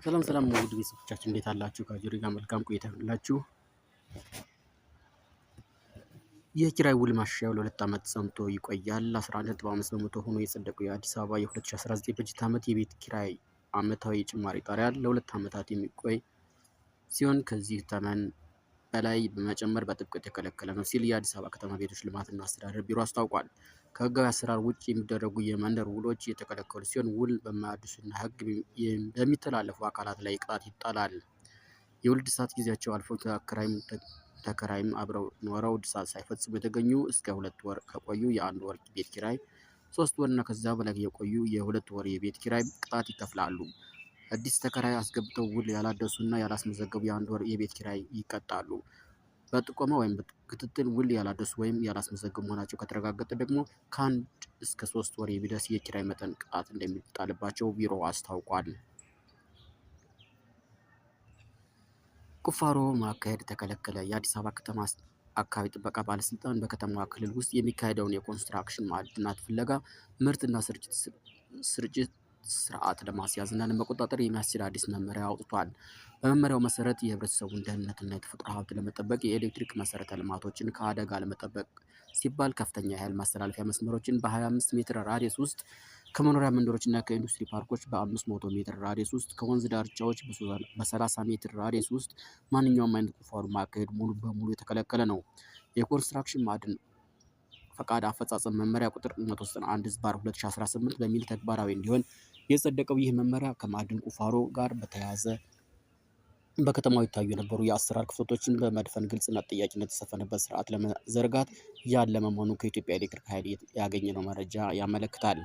ሰላም ውድ ቤተሰቦቻችን እንዴት አላችሁ? ከጆሪ ጋር መልካም ቆይታ ይሁንላችሁ። የኪራይ ውል ማሻሻያው ለ2 ዓመት ጸንቶ ይቆያል። 11.5 በመቶ ሆኖ የጸደቀው የአዲስ አበባ የ2019 በጀት ዓመት የቤት ኪራይ ዓመታዊ ጭማሪ ጣሪያ ለ2 ዓመታት የሚቆይ ሲሆን ከዚህ ተመን በላይ በመጨመር በጥብቅ የተከለከለ ነው ሲል የአዲስ አበባ ከተማ ቤቶች ልማትና አስተዳደር ቢሮ አስታውቋል። ከህጋዊ አሰራር ውጭ የሚደረጉ የመንደር ውሎች የተከለከሉ ሲሆን ውል በማያድሱና ህግ በሚተላለፉ አካላት ላይ ቅጣት ይጣላል። የውል እድሳት ጊዜያቸው አልፎ ተከራይም አብረው ኖረው እድሳት ሳይፈጽሙ የተገኙ እስከ 2 ወር ከቆዩ የ1 ወር ቤት ኪራይ፣ 3 ወርና ከዛ በላይ የቆዩ የ2 ወር የቤት ኪራይ ቅጣት ይከፍላሉ። አዲስ ተከራይ አስገብተው ውል ያላደሱና ያላስመዘገቡ የ1 ወር የቤት ኪራይ ይቀጣሉ። በጥቆማ ወይም ክትትል ውል ያላደሱ ወይም ያላስመዘገቡ መሆናቸው ከተረጋገጠ ደግሞ ከ1 እስከ 3 ወር የሚደርስ የኪራይ መጠን ቅጣት እንደሚጣልባቸው ቢሮው አስታውቋል። ቁፋሮ ማካሄድ ተከለከለ። የአዲስ አበባ ከተማ አካባቢ ጥበቃ ባለስልጣን በከተማዋ ክልል ውስጥ የሚካሄደውን የኮንስትራክሽን ማዕድናት ፍለጋ፣ ምርትና ስርጭት ስርዓት ለማስያዝና ለመቆጣጠር የሚያስችል አዲስ መመሪያ አውጥቷል። በመመሪያው መሰረት የህብረተሰቡን ደህንነትና የተፈጥሮ ሀብት ለመጠበቅ የኤሌክትሪክ መሰረተ ልማቶችን ከአደጋ ለመጠበቅ ሲባል ከፍተኛ የኃይል ማስተላለፊያ መስመሮችን በ25 ሜትር ራዲየስ ውስጥ ከመኖሪያ መንደሮችና ከኢንዱስትሪ ፓርኮች በ500 ሜትር ራዲየስ ውስጥ ከወንዝ ዳርቻዎች በ30 ሜትር ራዲየስ ውስጥ ማንኛውም አይነት ቁፋሮ ማካሄድ ሙሉ በሙሉ የተከለከለ ነው። የኮንስትራክሽን ማዕድን ፈቃድ አፈጻጸም መመሪያ ቁጥር 191/2018 በሚል ተግባራዊ እንዲሆን የጸደቀው ይህ መመሪያ ከማዕድን ቁፋሮ ጋር በተያያዘ በከተማው ይታዩ የነበሩ የአሰራር ክፍተቶችን በመድፈን ግልጽና ተጠያቂነት የሰፈነበት ስርዓት ለመዘርጋት ያለመ መሆኑን ከኢትዮጵያ ኤሌክትሪክ ኃይል ያገኘነው መረጃ ያመለክታል።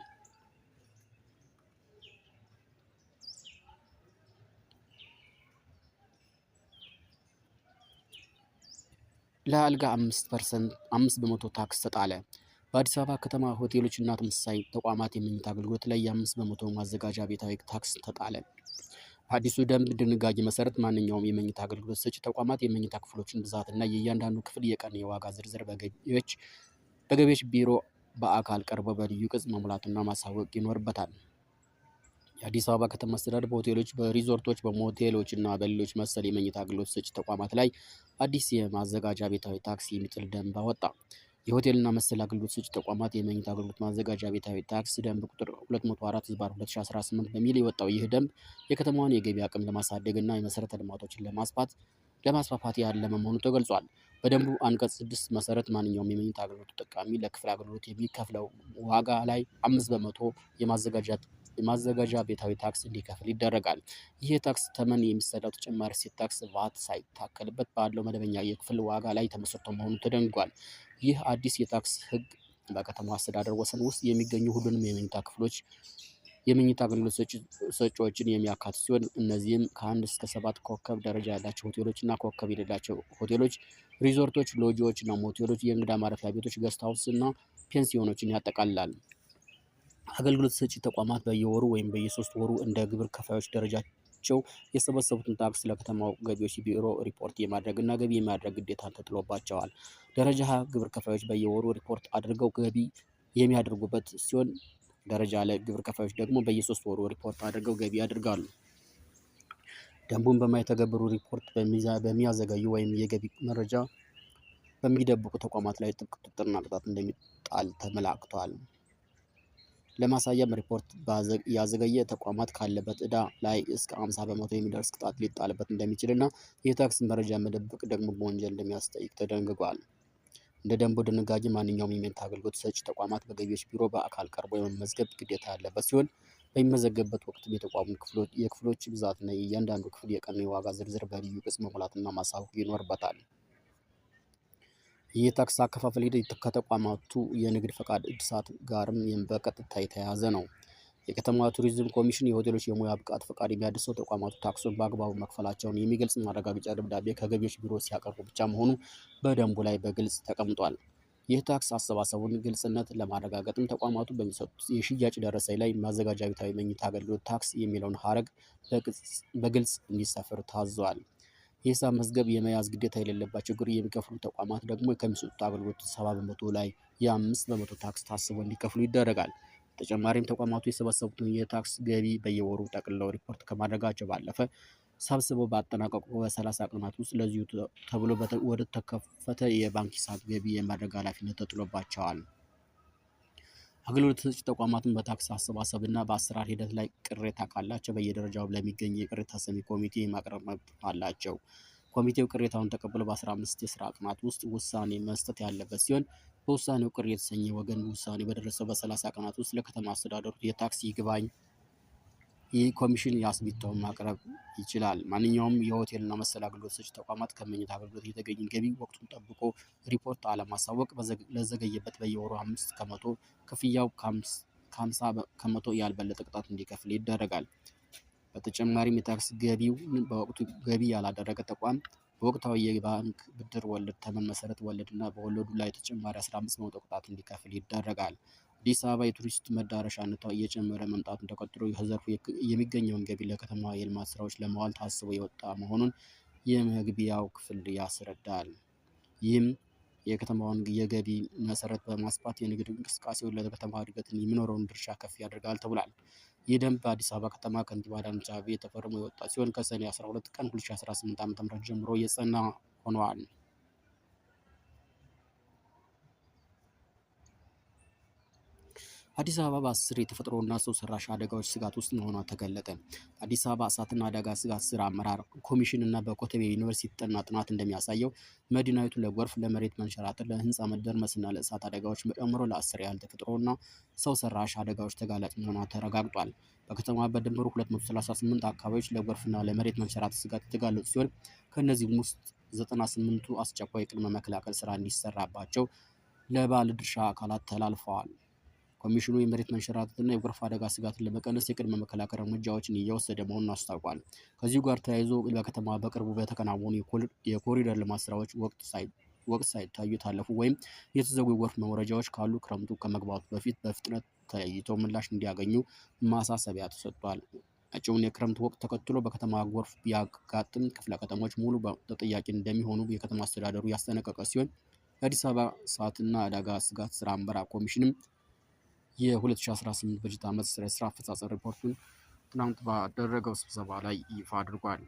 ለአልጋ 5 በመቶ ታክስ ተጣለ። በአዲስ አበባ ከተማ ሆቴሎች እና ተመሳሳይ ተቋማት የመኝታ አገልግሎት ላይ የ5 በመቶ ማዘጋጃ ቤታዊ ታክስ ተጣለ። በአዲሱ ደንብ ድንጋጌ መሰረት ማንኛውም የመኝታ አገልግሎት ሰጪ ተቋማት የመኝታ ክፍሎችን ብዛትና የእያንዳንዱ ክፍል የቀን የዋጋ ዝርዝር በገቢዎች ቢሮ በአካል ቀርቦ በልዩ ቅጽ መሙላትና ማሳወቅ ይኖርበታል። የአዲስ አበባ ከተማ አስተዳደር በሆቴሎች፣ በሪዞርቶች፣ በሞቴሎች እና በሌሎች መሰል የመኝታ አገልግሎት ሰጪ ተቋማት ላይ አዲስ የማዘጋጃ ቤታዊ ታክስ የሚጥል ደንብ አወጣ። የሆቴልና መሰል አገልግሎት ሰጪ ተቋማት የመኝታ አገልግሎት ማዘጋጃ ቤታዊ ታክስ ደንብ ቁጥር 204/2018 በሚል የወጣው ይህ ደንብ የከተማዋን የገቢ አቅም ለማሳደግ እና የመሰረተ ልማቶችን ለማስፋፋት ያለመ መሆኑ ተገልጿል። በደንቡ አንቀጽ 6 መሰረት ማንኛውም የመኝታ አገልግሎት ተጠቃሚ ለክፍል አገልግሎት የሚከፍለው ዋጋ ላይ 5 በመቶ የማዘጋጃ ቤታዊ ታክስ እንዲከፍል ይደረጋል። ይህ የታክስ ተመን የሚሰላው ተጨማሪ እሴት ታክስ ቫት ሳይታከልበት ባለው መደበኛ የክፍል ዋጋ ላይ ተመስርቶ መሆኑ ተደንግጓል። ይህ አዲስ የታክስ ሕግ በከተማዋ አስተዳደር ወሰን ውስጥ የሚገኙ ሁሉንም የመኝታ አገልግሎት ሰጪዎችን የሚያካትት ሲሆን እነዚህም ከ1 እስከ 7 ኮከብ ደረጃ ያላቸው ሆቴሎች እና ኮከብ የሌላቸው ሆቴሎች፣ ሪዞርቶች፣ ሎጂዎች እና ሞቴሎች፣ የእንግዳ ማረፊያ ቤቶች፣ ገስት ሃውስ እና ፔንሲዮኖችን ያጠቃልላል። አገልግሎት ሰጪ ተቋማት በየወሩ ወይም በየ3 ወሩ እንደ ግብር ከፋዮች ደረጃቸው የሰበሰቡትን ታክስ ለከተማው ገቢዎች ቢሮ ሪፖርት የማድረግና ገቢ የማድረግ ግዴታ ተጥሎባቸዋል። ደረጃ ሀ ግብር ከፋዮች በየወሩ ሪፖርት አድርገው ገቢ የሚያደርጉበት ሲሆን ደረጃ ለ ግብር ከፋዮች ደግሞ በየ3 ወሩ ሪፖርት አድርገው ገቢ ያደርጋሉ። ደንቡን በማይተገብሩ ሪፖርት በሚያዘገዩ ወይም የገቢ መረጃ በሚደብቁ ተቋማት ላይ ጥብቅ ቁጥጥርና ቅጣት እንደሚጣል ተመላክቷል። ለማሳያም ሪፖርት ያዘገየ ተቋማት ካለበት ዕዳ ላይ እስከ 50 በመቶ የሚደርስ ቅጣት ሊጣልበት እንደሚችልና የታክስ መረጃ መደበቅ ደግሞ በወንጀል እንደሚያስጠይቅ ተደንግጓል። እንደ ደንቡ ድንጋጌ ማንኛውም የመኝታ አገልግሎት ሰጪ ተቋማት በገቢዎች ቢሮ በአካል ቀርቦ የመመዝገብ ግዴታ ያለበት ሲሆን በሚመዘገብበት ወቅት የተቋሙ የክፍሎች ብዛትና የእያንዳንዱ ክፍል የቀን የዋጋ ዝርዝር በልዩ ቅጽ መሙላትና ማሳወቅ ይኖርበታል። ይህ የታክስ አከፋፈል ሂደት ከተቋማቱ የንግድ ፈቃድ እድሳት ጋርም በቀጥታ የተያያዘ ነው። የከተማዋ ቱሪዝም ኮሚሽን የሆቴሎች የሙያ ብቃት ፈቃድ የሚያድሰው ተቋማቱ ታክሱን በአግባቡ መክፈላቸውን የሚገልጽ ማረጋገጫ ደብዳቤ ከገቢዎች ቢሮ ሲያቀርቡ ብቻ መሆኑ በደንቡ ላይ በግልጽ ተቀምጧል። ይህ ታክስ አሰባሰቡን ግልጽነት ለማረጋገጥም ተቋማቱ በሚሰጡት የሽያጭ ደረሰኝ ላይ ማዘጋጃ ቤታዊ መኝታ አገልግሎት ታክስ የሚለውን ሀረግ በግልጽ እንዲሰፍር ታዟል። የሂሳብ መዝገብ የመያዝ ግዴታ የሌለባቸው ግብር የሚከፍሉ ተቋማት ደግሞ ከሚሰጡት አገልግሎት 70 በመቶ ላይ የ5 በመቶ ታክስ ታስቦ እንዲከፍሉ ይደረጋል። ተጨማሪም ተቋማቱ የሰበሰቡትን የታክስ ገቢ በየወሩ ጠቅልለው ሪፖርት ከማድረጋቸው ባለፈ ሰብስበው ባጠናቀቁ በ30 ቀናት ውስጥ ለዚሁ ተብሎ ወደ ተከፈተ የባንክ ሂሳብ ገቢ የማድረግ ኃላፊነት ተጥሎባቸዋል። አገልግሎት ሰጪ ተቋማትን በታክስ አሰባሰብ እና በአሰራር ሂደት ላይ ቅሬታ ካላቸው በየደረጃው ለሚገኝ የቅሬታ ሰሚ ኮሚቴ የማቅረብ መብት አላቸው። ኮሚቴው ቅሬታውን ተቀብሎ በ15 የስራ ቀናት ውስጥ ውሳኔ መስጠት ያለበት ሲሆን በውሳኔው ቅር የተሰኘ ወገን ውሳኔ በደረሰው በ30 ቀናት ውስጥ ለከተማ አስተዳደሩ የታክስ ይግባኝ ኮሚሽን የአስቤቱታውን ማቅረብ ይችላል። ማንኛውም የሆቴልና መሰል አገልግሎት ሰጪ ተቋማት ከመኝታ አገልግሎት የተገኘ ገቢ ወቅቱን ጠብቆ ሪፖርት አለማሳወቅ ለዘገየበት በየወሩ 5 ከመቶ ክፍያው ከ50 ከመቶ ያልበለጠ ቅጣት እንዲከፍል ይደረጋል። በተጨማሪም የታክስ ገቢውን በወቅቱ ገቢ ያላደረገ ተቋም በወቅታዊ የባንክ ብድር ወለድ ተመን መሰረት ወለድና በወለዱ ላይ ተጨማሪ 15 ከመቶ ቅጣት እንዲከፍል ይደረጋል። አዲስ አበባ የቱሪስት መዳረሻነቷ እየጨመረ መምጣቱን ተከትሎ ከዘርፉ የሚገኘውን ገቢ ለከተማዋ የልማት ስራዎች ለማዋል ታስቦ የወጣ መሆኑን የመግቢያው ክፍል ያስረዳል። ይህም የከተማዋን የገቢ መሰረት በማስፋት የንግድ እንቅስቃሴውን ለከተማ እድገት የሚኖረውን ድርሻ ከፍ ያደርጋል ተብሏል። ይህ ደንብ በአዲስ አበባ ከተማ ከንቲባ አዳነች አቤቤ ተፈርሞ የወጣ ሲሆን ከሰኔ 12 ቀን 2018 ዓ.ም ጀምሮ የጸና ሆኗል። አዲስ አበባ በ10 የተፈጥሮና ሰው ሰራሽ አደጋዎች ስጋት ውስጥ መሆኗ ተገለጠ። አዲስ አበባ እሳትና አደጋ ስጋት ስራ አመራር ኮሚሽን እና በኮተቤ ዩኒቨርሲቲ የተጠና ጥናት እንደሚያሳየው መዲናይቱ ለጎርፍ፣ ለመሬት መንሸራተት፣ ለህንፃ መደርመስና ለእሳት አደጋዎች ጨምሮ ለ10 ያህል ተፈጥሮና ሰው ሰራሽ አደጋዎች ተጋላጭ መሆኗ ተረጋግጧል። በከተማ በድምሩ 238 አካባቢዎች ለጎርፍና ለመሬት መንሸራተት ስጋት የተጋለጡ ሲሆን ከእነዚህም ውስጥ 98ቱ አስቸኳይ ቅድመ መከላከል ስራ እንዲሰራባቸው ለባለድርሻ አካላት ተላልፈዋል። ኮሚሽኑ የመሬት መንሸራተትና የጎርፍ አደጋ ስጋትን ለመቀነስ የቅድመ መከላከል እርምጃዎችን እየወሰደ መሆኑን አስታውቋል። ከዚሁ ጋር ተያይዞ በከተማ በቅርቡ በተከናወኑ የኮሪደር ልማት ስራዎች ወቅት ሳይታዩ የታለፉ ወይም የተዘጉ የጎርፍ መውረጃዎች ካሉ ክረምቱ ከመግባቱ በፊት በፍጥነት ተለይተው ምላሽ እንዲያገኙ ማሳሰቢያ ተሰጥቷል። መጪውን የክረምት ወቅት ተከትሎ በከተማ ጎርፍ ቢያጋጥም ክፍለ ከተሞች ሙሉ ተጠያቂ እንደሚሆኑ የከተማ አስተዳደሩ ያስጠነቀቀ ሲሆን የአዲስ አበባ እሳትና አደጋ ስጋት ስራ አመራር ኮሚሽንም የ2018 በጀት ዓመት የስራ አፈጻጸም ሪፖርቱን ትናንት ባደረገው ስብሰባ ላይ ይፋ አድርጓል።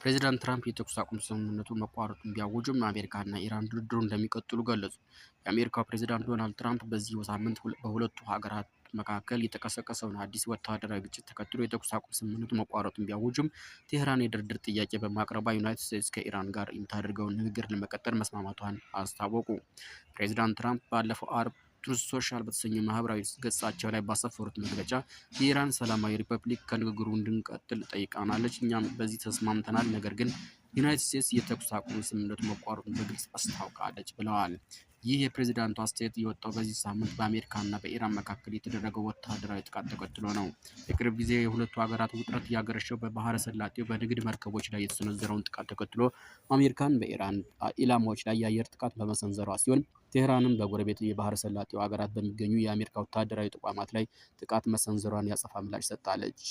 ፕሬዚዳንት ትራምፕ የተኩስ አቁም ስምምነቱ መቋረጡን ቢያውጁም አሜሪካና ኢራን ድርድሩ እንደሚቀጥሉ ገለጹ። የአሜሪካው ፕሬዚዳንት ዶናልድ ትራምፕ በዚህ ሳምንት በሁለቱ ሀገራት መካከል የተቀሰቀሰውን አዲስ ወታደራዊ ግጭት ተከትሎ የተኩስ አቁም ስምምነቱ መቋረጡን ቢያውጁም ቴህራን የድርድር ጥያቄ በማቅረቧ ዩናይትድ ስቴትስ ከኢራን ጋር የምታደርገውን ንግግር ለመቀጠል መስማማቷን አስታወቁ። ፕሬዚዳንት ትራምፕ ባለፈው አርብ ትሩዝ ሶሻል በተሰኘው ማህበራዊ ገጻቸው ላይ ባሰፈሩት መግለጫ የኢራን ሰላማዊ ሪፐብሊክ ከንግግሩ እንድንቀጥል ጠይቃናለች፣ እኛም በዚህ ተስማምተናል፣ ነገር ግን ዩናይትድ ስቴትስ የተኩስ አቁም ስምምነቱ መቋረጡን በግልጽ አስታውቃለች ብለዋል። ይህ የፕሬዚዳንቱ አስተያየት የወጣው በዚህ ሳምንት በአሜሪካና በኢራን መካከል የተደረገው ወታደራዊ ጥቃት ተከትሎ ነው። የቅርብ ጊዜ የሁለቱ ሀገራት ውጥረት ያገረሸው በባህረ ሰላጤው በንግድ መርከቦች ላይ የተሰነዘረውን ጥቃት ተከትሎ አሜሪካን በኢራን ኢላማዎች ላይ የአየር ጥቃት በመሰንዘሯ ሲሆን ቴህራንም በጎረቤት የባህረ ሰላጤው ሀገራት በሚገኙ የአሜሪካ ወታደራዊ ተቋማት ላይ ጥቃት መሰንዘሯን ያጸፋ ምላሽ ሰጥታለች።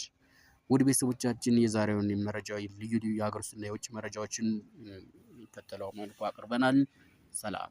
ውድ ቤተሰቦቻችን የዛሬውን መረጃ ልዩ ልዩ የሀገር ውስጥና የውጭ መረጃዎችን የሚከተለው መልኩ አቅርበናል። ሰላም።